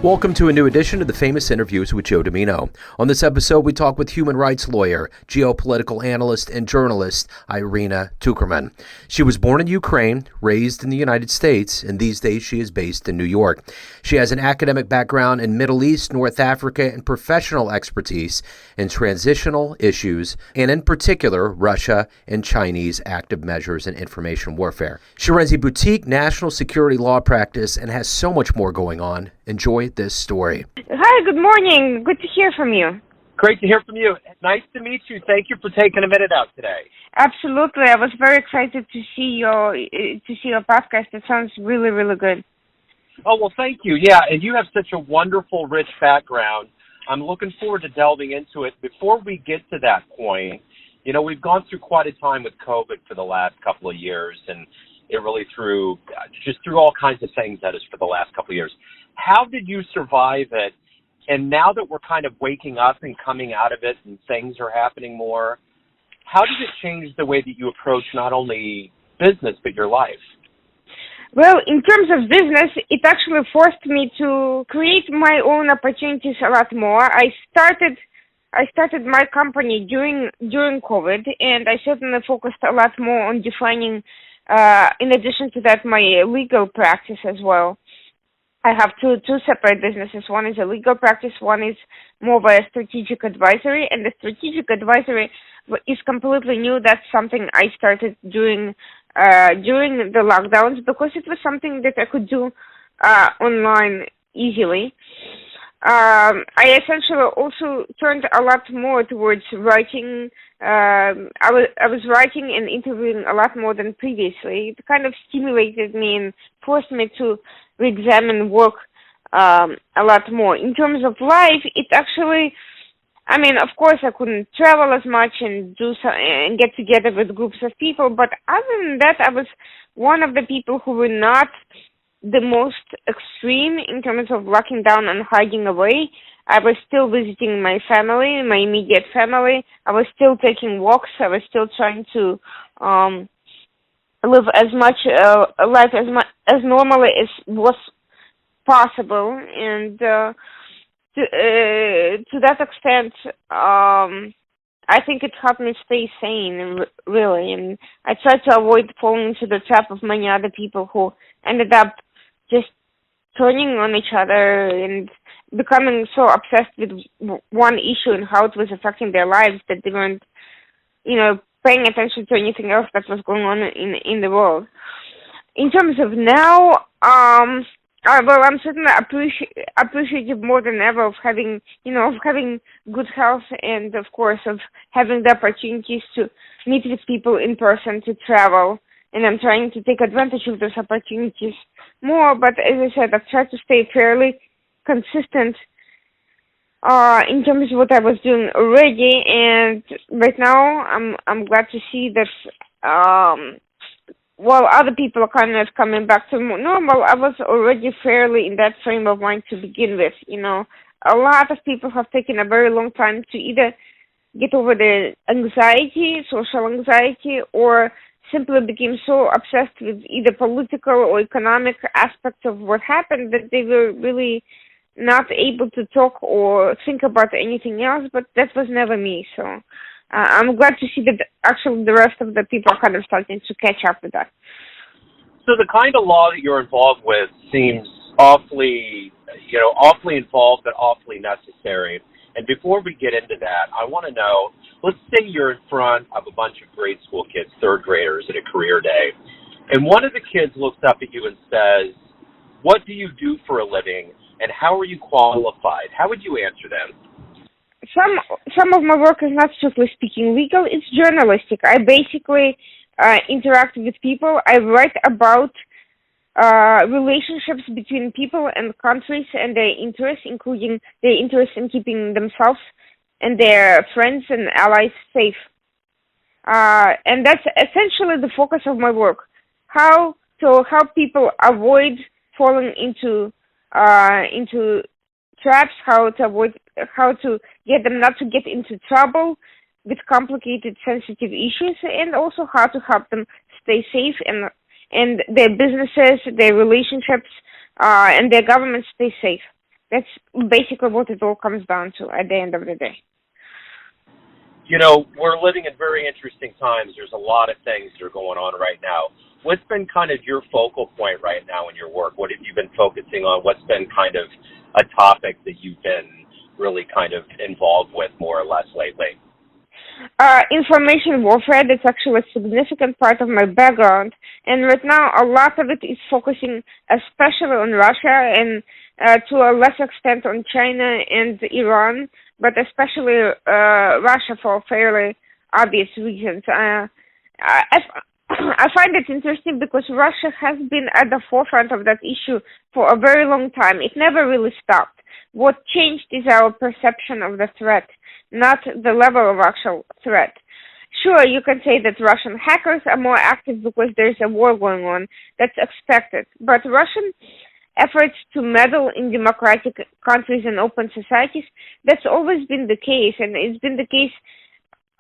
Welcome to a new edition of the Famous Interviews with Joe Dimino. On this episode, we talk with human rights lawyer, geopolitical analyst, and journalist Irina Tsukerman. She was born in Ukraine, raised in the United States, and these days she is based in New York. She has an academic background in Middle East, North Africa, and professional expertise in transitional issues, and in particular, Russia and Chinese active measures and information warfare. She runs a boutique national security law practice and has so much more going on. Enjoy this story. Hi, good morning. Good to hear from you. Great to hear from you. Nice to meet you. Thank you for taking a minute out today. Absolutely. I was very excited to see your podcast. It sounds really, really good. Oh, well, thank you. Yeah, and you have such a wonderful, rich background. I'm looking forward to delving into it. Before we get to that point, we've gone through quite a time with COVID for the last couple of years, and it really threw all kinds of things at us for the last couple of years. How did you survive it? And now that we're kind of waking up and coming out of it and things are happening more, how does it change the way that you approach not only business but your life? Well, in terms of business, it actually forced me to create my own opportunities a lot more. I started my company during COVID, and I certainly focused a lot more on defining, in addition to that, my legal practice as well. I have two separate businesses. One is a legal practice, one is more of a strategic advisory, and the strategic advisory is completely new. That's something I started doing during the lockdowns because it was something that I could do online easily. I essentially also turned a lot more towards writing. I was writing and interviewing a lot more than previously. It kind of stimulated me and forced me to re-examine work a lot more. In terms of life, it actually, of course, I couldn't travel as much and and get together with groups of people, but other than that, I was one of the people who were not the most extreme in terms of locking down and hiding away. I was still visiting my family, my immediate family. I was still taking walks. I was still trying to live as much life as normally as was possible, and to that extent, I think it helped me stay sane, really. And I tried to avoid falling into the trap of many other people who ended up just turning on each other and becoming so obsessed with one issue and how it was affecting their lives that they weren't, paying attention to anything else that was going on in the world. In terms of now, I'm certainly appreciative more than ever of having good health and, of course, of having the opportunities to meet with people in person, to travel. And I'm trying to take advantage of those opportunities more. But as I said, I've tried to stay fairly consistent in terms of what I was doing already. And right now, I'm glad to see that while other people are kind of coming back to normal, I was already fairly in that frame of mind to begin with. A lot of people have taken a very long time to either get over the anxiety, social anxiety, or simply became so obsessed with either political or economic aspects of what happened that they were really not able to talk or think about anything else, but that was never me. So I'm glad to see that actually the rest of the people are kind of starting to catch up with that. So the kind of law that you're involved with seems awfully involved but awfully necessary. And before we get into that, I want to know, let's say you're in front of a bunch of grade school kids, third graders at a career day, and one of the kids looks up at you and says, "What do you do for a living, and how are you qualified?" How would you answer them? Some of my work is not strictly speaking legal, it's journalistic. I basically interact with people. I write about relationships between people and countries and their interests, including their interest in keeping themselves and their friends and allies safe. And that's essentially the focus of my work. How to help people avoid falling into traps, how to get them not to get into trouble with complicated, sensitive issues, and also how to help them stay safe and their businesses, their relationships, and their governments stay safe. That's basically what it all comes down to at the end of the day. You know, we're living in very interesting times. There's a lot of things that are going on right now. What's been kind of your focal point right now in your work? What have you been focusing on? What's been kind of a topic that you've been really kind of involved with more or less lately? Information warfare, that's actually a significant part of my background. And right now, a lot of it is focusing especially on Russia and to a lesser extent on China and Iran, but especially Russia for fairly obvious reasons. I find it interesting because Russia has been at the forefront of that issue for a very long time. It never really stopped. What changed is our perception of the threat, not the level of actual threat. Sure, you can say that Russian hackers are more active because there's a war going on. That's expected. But Russian efforts to meddle in democratic countries and open societies, that's always been the case, and it's been the case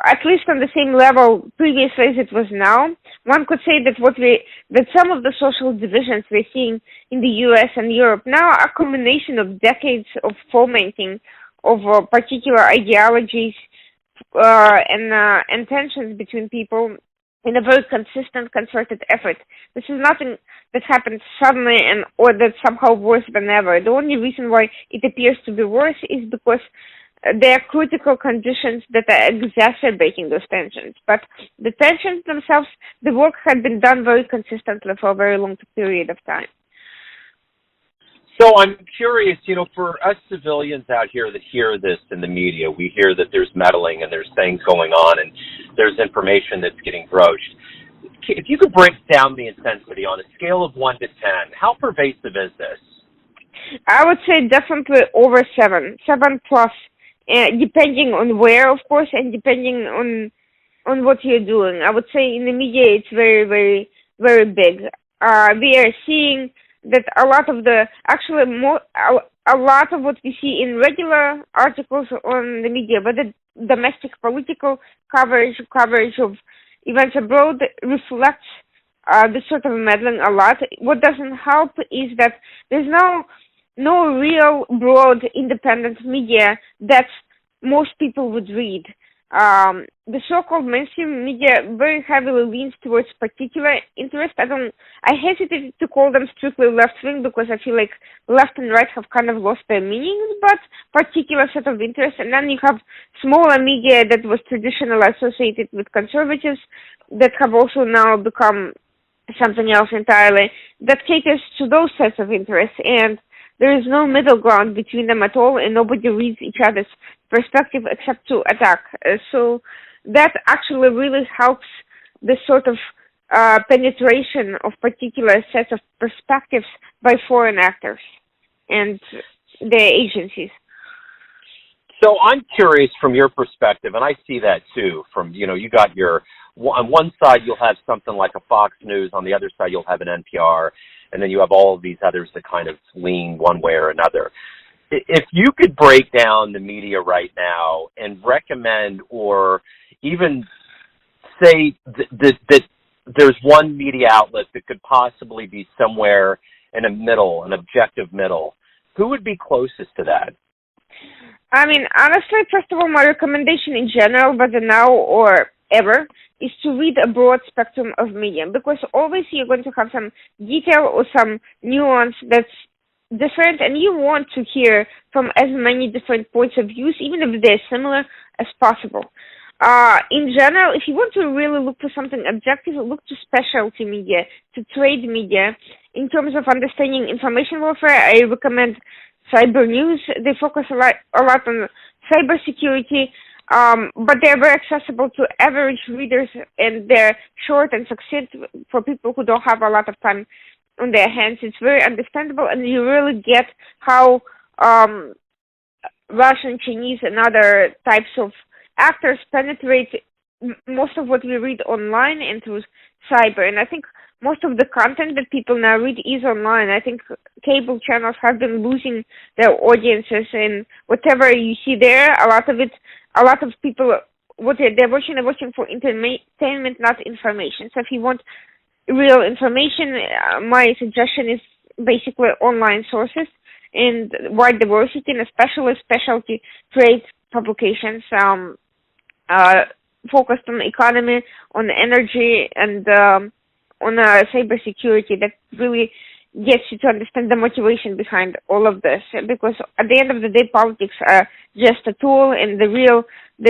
at least on the same level previously as it was now. One could say that that some of the social divisions we're seeing in the U.S. and Europe now are a combination of decades of fomenting of particular ideologies and tensions between people in a very consistent, concerted effort. This is nothing that happened suddenly or that's somehow worse than ever. The only reason why it appears to be worse is because there are critical conditions that are exacerbating those tensions. But the tensions themselves, the work had been done very consistently for a very long period of time. So I'm curious, you know, for us civilians out here that hear this in the media, we hear that there's meddling and there's things going on and there's information that's getting broached. If you could break down the intensity on a scale of 1 to 10, how pervasive is this? I would say definitely over 7 plus. Depending on where, of course, and depending on what you're doing. I would say in the media it's very, very, very big. We are seeing that a lot of a lot of what we see in regular articles on the media, but the domestic political coverage of events abroad reflects this sort of meddling a lot. What doesn't help is that there's no real broad independent media that most people would read. The so-called mainstream media very heavily leans towards particular interest. I hesitate to call them strictly left-wing because I feel like left and right have kind of lost their meanings, but particular set of interests. And then you have smaller media that was traditionally associated with conservatives that have also now become something else entirely that caters to those sets of interests. And there is no middle ground between them at all, and nobody reads each other's perspective except to attack. So that actually really helps this sort of penetration of particular sets of perspectives by foreign actors and their agencies. So I'm curious from your perspective, and I see that too, from, you know, you got on one side you'll have something like a Fox News, on the other side you'll have an NPR, and then you have all of these others that kind of lean one way or another. If you could break down the media right now and recommend or even say that there's one media outlet that could possibly be somewhere in a middle, an objective middle, who would be closest to that? I mean, honestly, first of all, my recommendation in general, whether now or ever, is to read a broad spectrum of media, because always you're going to have some detail or some nuance that's different, and you want to hear from as many different points of views, even if they're similar, as possible. In general, if you want to really look for something objective, look to specialty media, to trade media. In terms of understanding information warfare, I recommend Cyber News. They focus a lot on cybersecurity, but they're very accessible to average readers, and they're short and succinct for people who don't have a lot of time on their hands. It's very understandable, and you really get how Russian, Chinese, and other types of actors penetrate most of what we read online and through cyber. And I think most of the content that people now read is online. I think cable channels have been losing their audiences, and whatever you see there, a lot of people, what they're watching for entertainment, not information. So if you want real information, my suggestion is basically online sources. and wide diversity, and especially specialty trade publications focused on economy, on energy, and on cybersecurity. That really gets you to understand the motivation behind all of this. Because at the end of the day, politics are just a tool, and the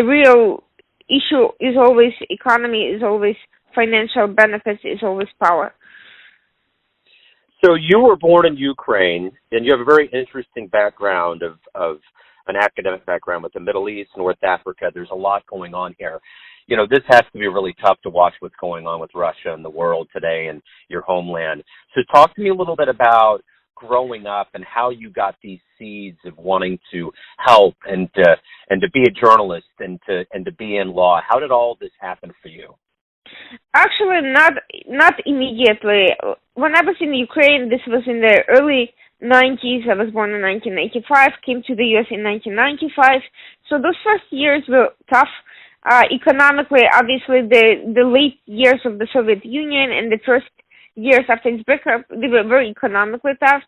real issue is always economy, is always financial benefits, is always power. So you were born in Ukraine, and you have a very interesting background of an academic background with the Middle East, North Africa. There's a lot going on here. You know, this has to be really tough to watch what's going on with Russia and the world today and your homeland. So talk to me a little bit about growing up and how you got these seeds of wanting to help and to be a journalist and to be in law. How did all this happen for you? Actually, not immediately. When I was in Ukraine, this was in the early 90s. I was born in 1985, came to the U.S. in 1995. So those first years were tough. Economically, obviously, the late years of the Soviet Union and the first years after its breakup, they were very economically tough.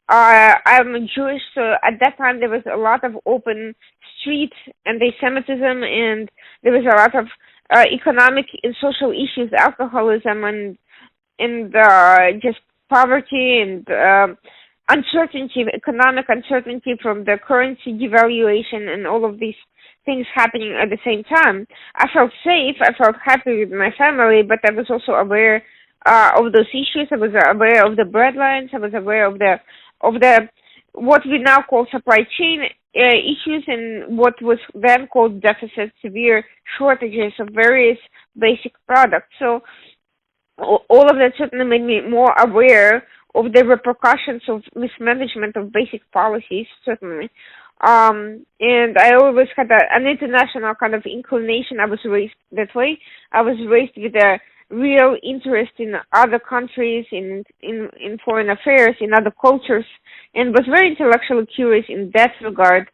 I'm Jewish, so at that time there was a lot of open street anti-Semitism, and there was a lot of economic and social issues, alcoholism, and just poverty and uncertainty, economic uncertainty from the currency devaluation and all of these things happening at the same time. I felt safe, I felt happy with my family, but I was also aware of those issues. I was aware of the breadlines. I was aware of the what we now call supply chain issues, and what was then called deficit, severe shortages of various basic products. So all of that certainly made me more aware of the repercussions of mismanagement of basic policies, certainly. And I always had an international kind of inclination. I was raised that way. I was raised with a real interest in other countries, in foreign affairs, in other cultures, and was very intellectually curious in that regard.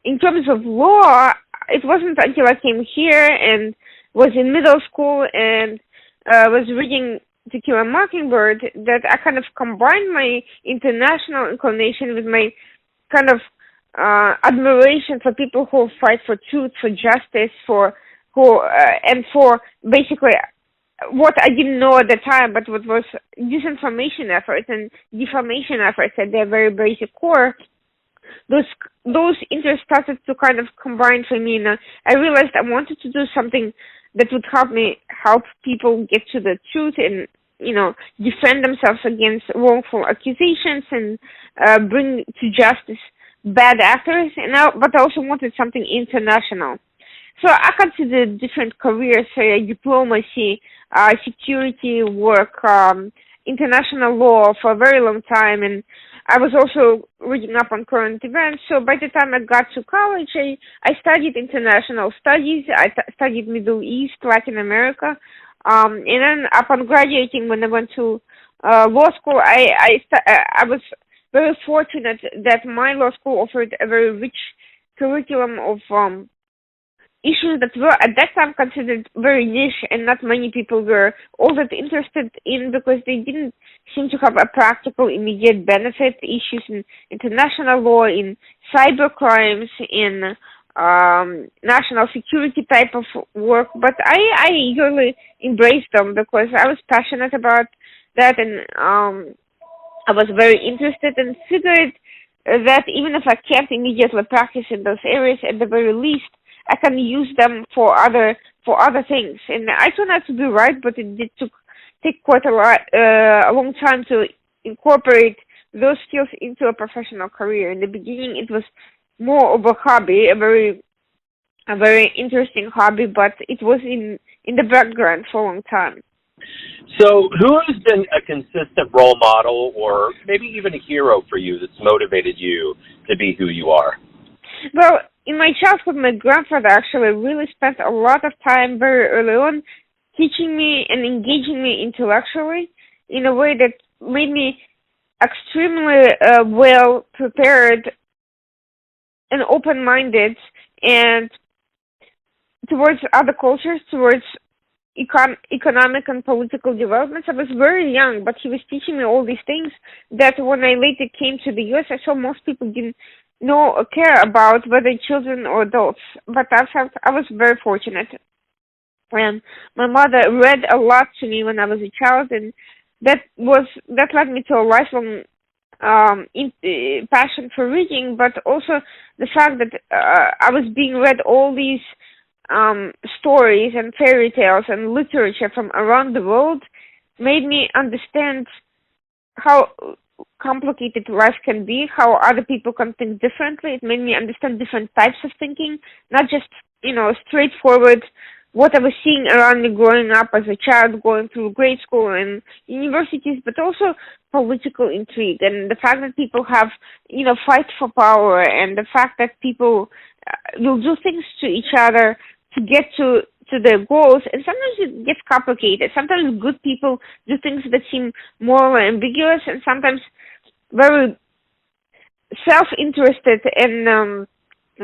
In terms of law, it wasn't until I came here and was in middle school and was reading To Kill a Mockingbird that I kind of combined my international inclination with my kind of admiration for people who fight for truth, for justice, and for basically what I didn't know at the time, but what was disinformation efforts and defamation efforts at their very basic core. Those interests started to kind of combine for me, and I realized I wanted to do something that would help people get to the truth and, you know, defend themselves against wrongful accusations and bring to justice bad actors, but I also wanted something international. So I considered different careers, diplomacy, security work, international law for a very long time, and I was also reading up on current events. So by the time I got to college, I studied international studies. I studied Middle East, Latin America, and then upon graduating, when I went to law school, I was very fortunate that my law school offered a very rich curriculum of issues that were at that time considered very niche, and not many people were all that interested in, because they didn't seem to have a practical, immediate benefit. Issues in international law, in cyber crimes, in national security type of work. But I eagerly embraced them because I was passionate about that, and I was very interested, and figured that even if I can't immediately practice in those areas, at the very least I can use them for other things. And I turned out to be right, but it did take quite a long time to incorporate those skills into a professional career. In the beginning, it was more of a hobby, a very interesting hobby, but it was in the background for a long time. So who has been a consistent role model, or maybe even a hero for you, that's motivated you to be who you are? Well, in my childhood, my grandfather actually really spent a lot of time very early on teaching me and engaging me intellectually in a way that made me extremely well prepared and open-minded, and towards other cultures, towards economic and political developments. I was very young, but he was teaching me all these things that when I later came to the U.S., I saw most people didn't know or care about, whether children or adults. But I was very fortunate. And my mother read a lot to me when I was a child, and that led me to a lifelong passion for reading, but also the fact that I was being read all these stories and fairy tales and literature from around the world made me understand how complicated life can be, how other people can think differently. It made me understand different types of thinking, not just, straightforward what I was seeing around me growing up as a child, going through grade school and universities, but also political intrigue and the fact that people have, fight for power, and the fact that people will do things to each other to get to their goals. And sometimes it gets complicated. Sometimes good people do things that seem morally ambiguous, and sometimes very self-interested and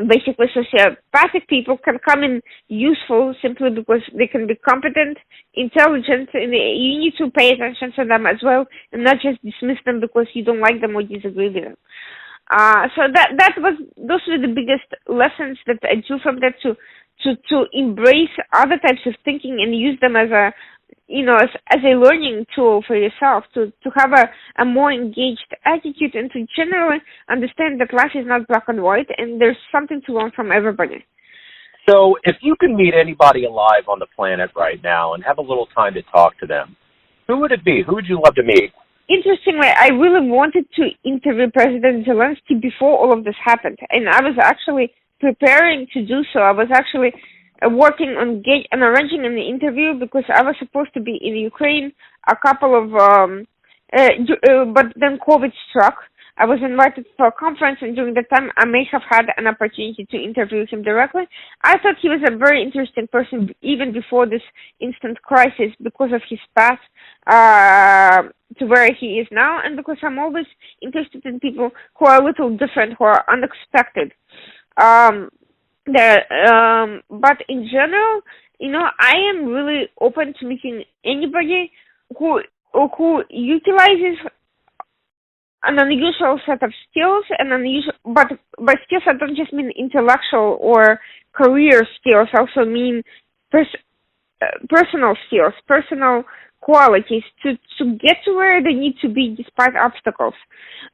basically sociopathic people can come in useful simply because they can be competent, intelligent, and you need to pay attention to them as well, and not just dismiss them because you don't like them or disagree with them. So those were the biggest lessons that I drew from that, to embrace other types of thinking and use them as a as a learning tool for yourself, to have a more engaged attitude, and to generally understand that life is not black and white and there's something to learn from everybody. So if you could meet anybody alive on the planet right now and have a little time to talk to them, who would it be? Who would you love to meet? Interestingly, I really wanted to interview President Zelensky before all of this happened, and I was actually preparing to do so. I was actually working on arranging an interview because I was supposed to be in Ukraine a couple of, but then COVID struck. I was invited for a conference, and during that time I may have had an opportunity to interview him directly. I thought he was a very interesting person even before this instant crisis because of his path to where he is now, and because I'm always interested in people who are a little different, who are unexpected. But in general, I am really open to meeting anybody who utilizes an unusual set of skills, but by skills I don't just mean intellectual or career skills. I also mean personal skills, personal qualities to get to where they need to be despite obstacles.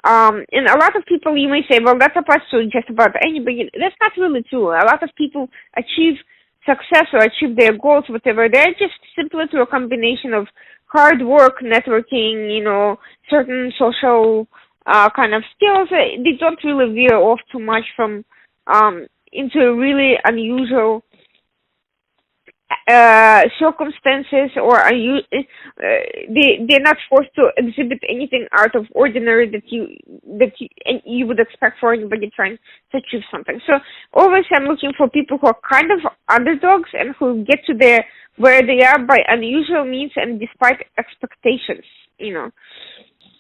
And a lot of people, you may say, well, that applies to just about anybody. That's not really true. A lot of people achieve success or achieve their goals, whatever. They're just simply through a combination of hard work, networking, certain social kind of skills. They don't really veer off too much from into really unusual circumstances, or they're not forced to exhibit anything out of ordinary that you would expect for anybody trying to achieve something. So always I'm looking for people who are kind of underdogs and who get to where they are by unusual means and despite expectations.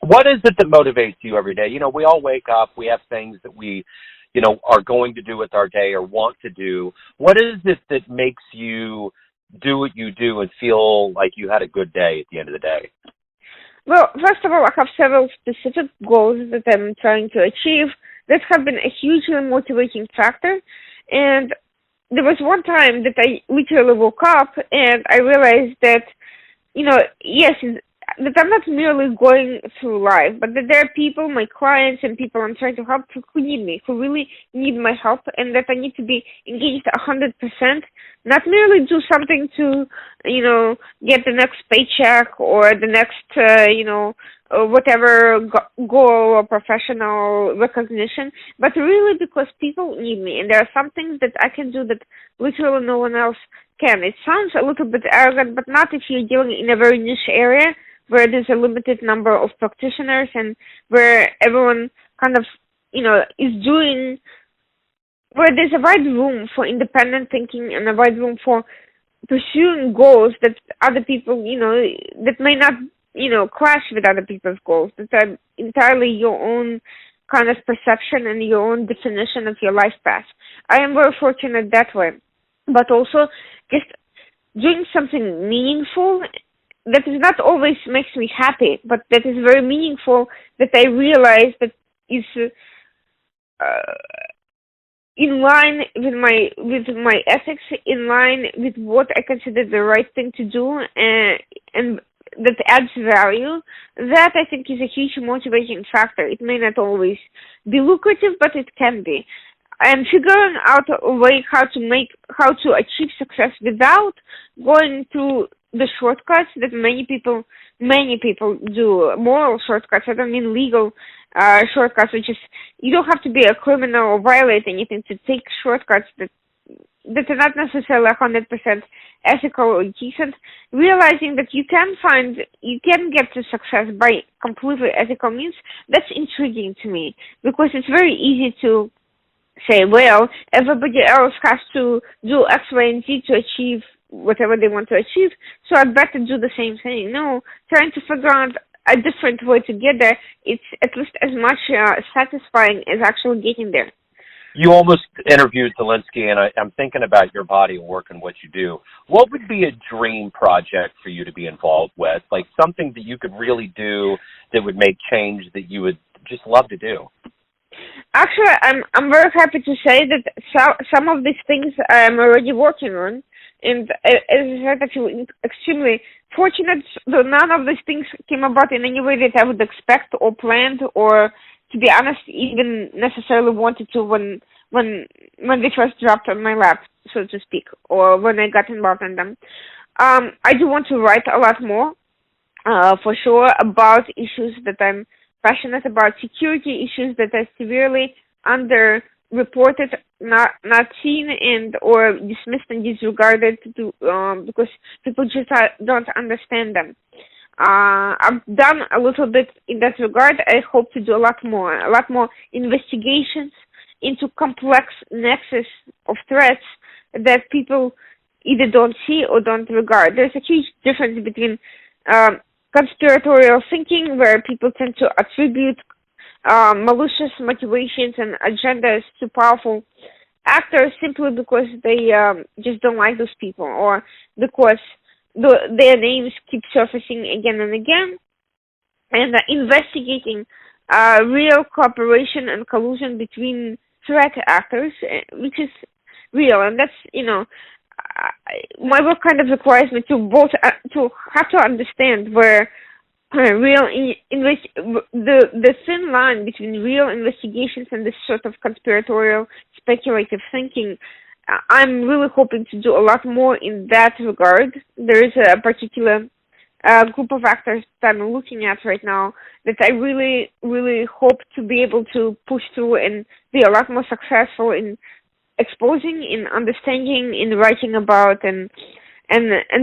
What is it that motivates you every day? We all wake up, we have things that we are going to do with our day or want to do. What is it that makes you do what you do and feel like you had a good day at the end of the day? Well, first of all, I have several specific goals that I'm trying to achieve that have been a hugely motivating factor. And there was one time that I literally woke up and I realized that, yes, that I'm not merely going through life, but that there are people, my clients and people I'm trying to help, who need me, who really need my help, and that I need to be engaged 100%, not merely do something to, get the next paycheck or the next, whatever goal or professional recognition, but really because people need me, and there are some things that I can do that literally no one else can. It sounds a little bit arrogant, but not if you're dealing in a very niche area where there's a limited number of practitioners and where everyone kind of, is doing, where there's a wide room for independent thinking and a wide room for pursuing goals that other people, that may not, clash with other people's goals, that are entirely your own kind of perception and your own definition of your life path. I am very fortunate that way. But also, just doing something meaningful that is not always makes me happy, but that is very meaningful, that I realize that is uh, in line with my ethics, in line with what I consider the right thing to do, and that adds value. That I think is a huge motivating factor. It may not always be lucrative, but it can be. And figuring out a way how to achieve success without going through the shortcuts that many people do, moral shortcuts. I don't mean legal shortcuts, which is you don't have to be a criminal or violate anything to take shortcuts that are not necessarily 100% ethical or decent. Realizing that you can get to success by completely ethical means, that's intriguing to me, because it's very easy to say, well, everybody else has to do X, Y, and Z to achieve whatever they want to achieve, so I'd better do the same thing. No, trying to figure out a different way to get there, it's at least as much satisfying as actually getting there. You almost interviewed Zelensky, and I'm thinking about your body of work and what you do. What would be a dream project for you to be involved with? Like something that you could really do that would make change that you would just love to do? Actually, I'm very happy to say that some of these things I'm already working on, and as I said, I feel extremely fortunate that none of these things came about in any way that I would expect or planned, or, to be honest, even necessarily wanted to when they first dropped on my lap, so to speak, or when I got involved in them. I do want to write a lot more, for sure, about issues that I'm passionate about, security issues that are severely underreported, not seen, and or dismissed and disregarded because people just don't understand them. I've done a little bit in that regard. I hope to do a lot more investigations into complex nexus of threats that people either don't see or don't regard. There's a huge difference between conspiratorial thinking, where people tend to attribute malicious motivations and agendas to powerful actors simply because they just don't like those people, or because their names keep surfacing again and again, and investigating real cooperation and collusion between threat actors, which is real, and that's, my work kind of requires me to both to have to understand where the thin line between real investigations and this sort of conspiratorial speculative thinking. I'm really hoping to do a lot more in that regard. There is a particular group of actors that I'm looking at right now that I really, really hope to be able to push through and be a lot more successful in exposing, in understanding, in writing about, and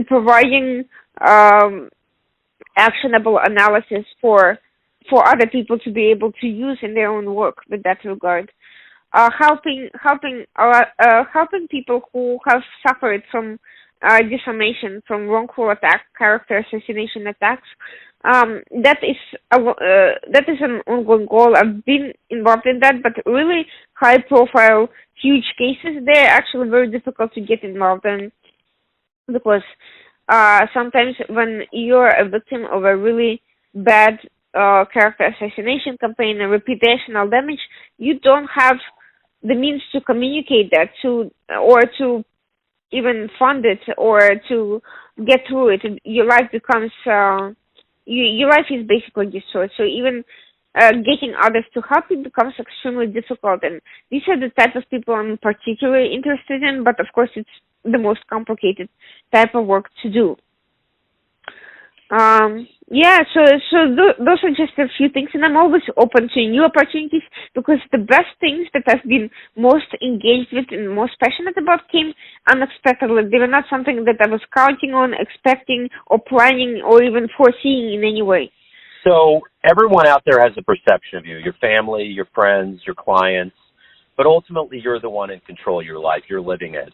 providing actionable analysis for other people to be able to use in their own work with that regard. Helping people who have suffered from defamation, from wrongful attack, character assassination attacks. That is an ongoing goal. I've been involved in that, but really high-profile, huge cases, they're actually very difficult to get involved in, because sometimes when you're a victim of a really bad character assassination campaign and reputational damage, you don't have the means to communicate that or to even fund it or to get through it. Your life becomes your life is basically destroyed. So even getting others to help you becomes extremely difficult. And these are the type of people I'm particularly interested in. But of course, it's the most complicated type of work to do. Those are just a few things, and I'm always open to new opportunities, because the best things that I've been most engaged with and most passionate about came unexpectedly. They were not something that I was counting on, expecting, or planning, or even foreseeing in any way. So everyone out there has a perception of you, your family, your friends, your clients, but ultimately you're the one in control of your life. You're living it.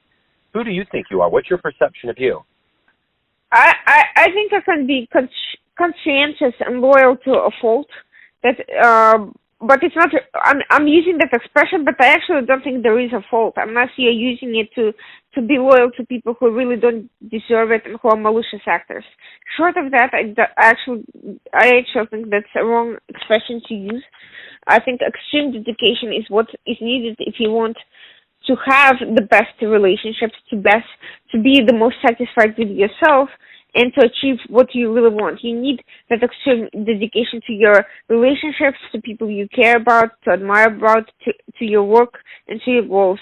Who do you think you are? What's your perception of you? I think I can be conscientious and loyal to a fault. That but it's not. I'm using that expression, but I actually don't think there is a fault unless you're using it to be loyal to people who really don't deserve it and who are malicious actors. Short of that, I actually think that's a wrong expression to use. I think extreme dedication is what is needed if you want to have the best relationships, to be the most satisfied with yourself, and to achieve what you really want. You need that extreme dedication to your relationships, to people you care about, to admire about, to your work, and to your goals.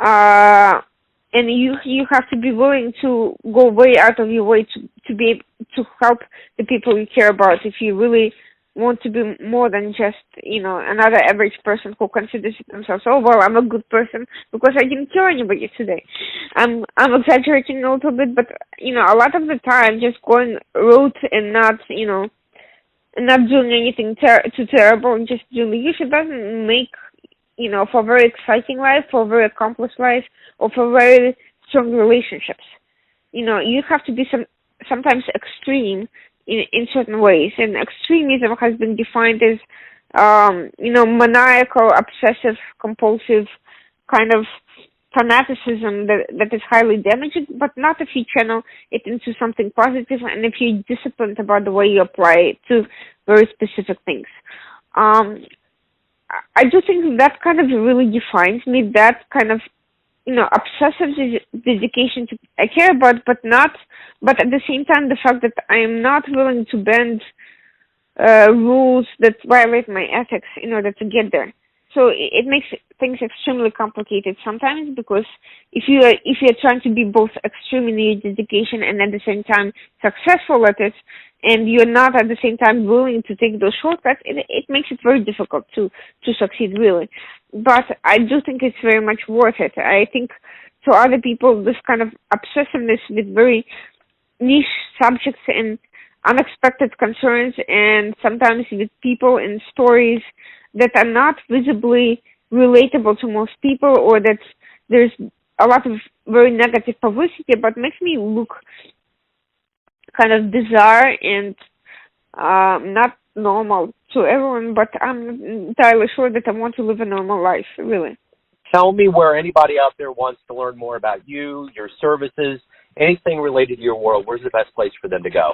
And you have to be willing to go way out of your way to be able to help the people you care about. If you really want to be more than just, another average person who considers themselves, oh, well, I'm a good person because I didn't kill anybody today. I'm exaggerating a little bit, but, a lot of the time just going rote and not, and not doing anything too terrible and just doing the usual doesn't make, for a very exciting life, for a very accomplished life, or for very strong relationships. You have to be sometimes extreme in certain ways, and extremism has been defined as, maniacal, obsessive, compulsive kind of fanaticism that is highly damaging, but not if you channel it into something positive and if you're disciplined about the way you apply it to very specific things. I do think that kind of really defines me, that kind of obsessive dedication to I care about, but at the same time, the fact that I am not willing to bend rules that violate my ethics in order to get there. So it makes things extremely complicated sometimes, because if you're trying to be both extreme in your dedication and at the same time successful at it, and you're not at the same time willing to take those shortcuts, it makes it very difficult to succeed, really. But I do think it's very much worth it. I think to other people, this kind of obsessiveness with very niche subjects and unexpected concerns, and sometimes with people and stories that are not visibly relatable to most people, or that there's a lot of very negative publicity, but makes me look kind of bizarre and not normal to everyone, but I'm entirely sure that I want to live a normal life, really. Tell me where anybody out there wants to learn more about you, your services, anything related to your world. Where's the best place for them to go?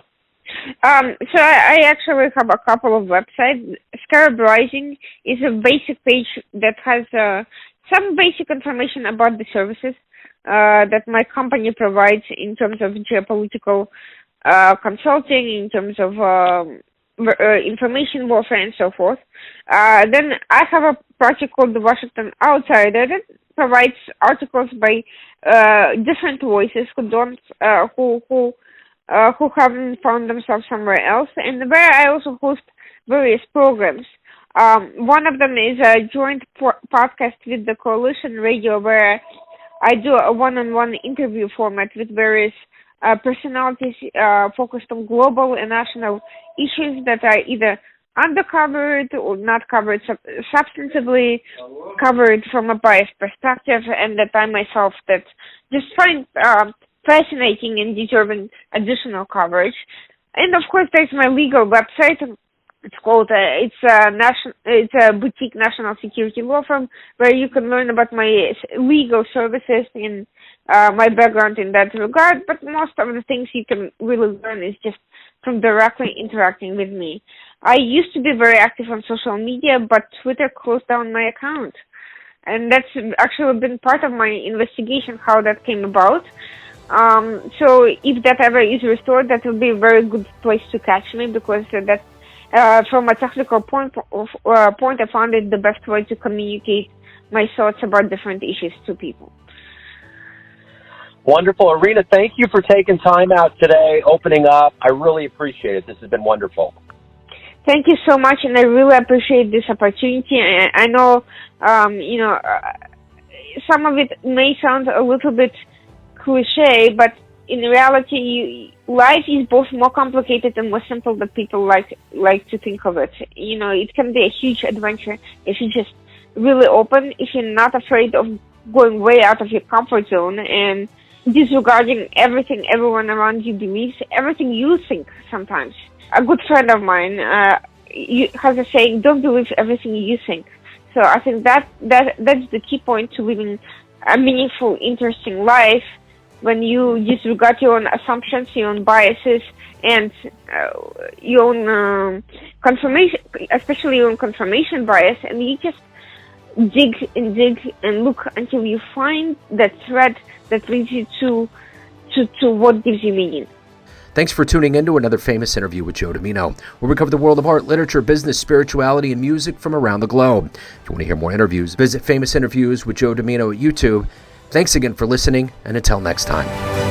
So I actually have a couple of websites. Scarab Rising is a basic page that has some basic information about the services that my company provides in terms of geopolitical consulting, in terms of information warfare and so forth. Then I have a project called the Washington Outsider that provides articles by different voices who haven't found themselves somewhere else, and where I also host various programs. One of them is a joint podcast with the Coalition Radio, where I do a one-on-one interview format with various personalities focused on global and national issues that are either undercovered or not covered substantively, covered from a biased perspective, and that I myself that just find fascinating and deserving additional coverage. And of course, there's my legal website. It's called it's a boutique national security law firm, where you can learn about my legal services and my background in that regard. But most of the things you can really learn is just from directly interacting with me. I used to be very active on social media, but Twitter closed down my account, and that's actually been part of my investigation how that came about. So if that ever is restored, that will be a very good place to catch me, because that from a technical point, I found it the best way to communicate my thoughts about different issues to people. Wonderful. Irina, thank you for taking time out today, opening up. I really appreciate it. This has been wonderful. Thank you so much, and I really appreciate this opportunity. I know, some of it may sound a little bit cliche, but in reality, life is both more complicated and more simple than people like to think of it. It can be a huge adventure if you're just really open, if you're not afraid of going way out of your comfort zone and disregarding everything everyone around you believes, everything you think sometimes. A good friend of mine, you have the saying, don't believe everything you think. So I think that's the key point to living a meaningful, interesting life, when you disregard your own assumptions, your own biases, and your own confirmation, especially your own confirmation bias, and you just dig and look until you find that thread that leads you to what gives you meaning. Thanks for tuning in to another famous interview with Joe Dimino, where we cover the world of art, literature, business, spirituality, and music from around the globe. If you want to hear more interviews, visit Famous Interviews with Joe Dimino at YouTube. Thanks again for listening, and until next time.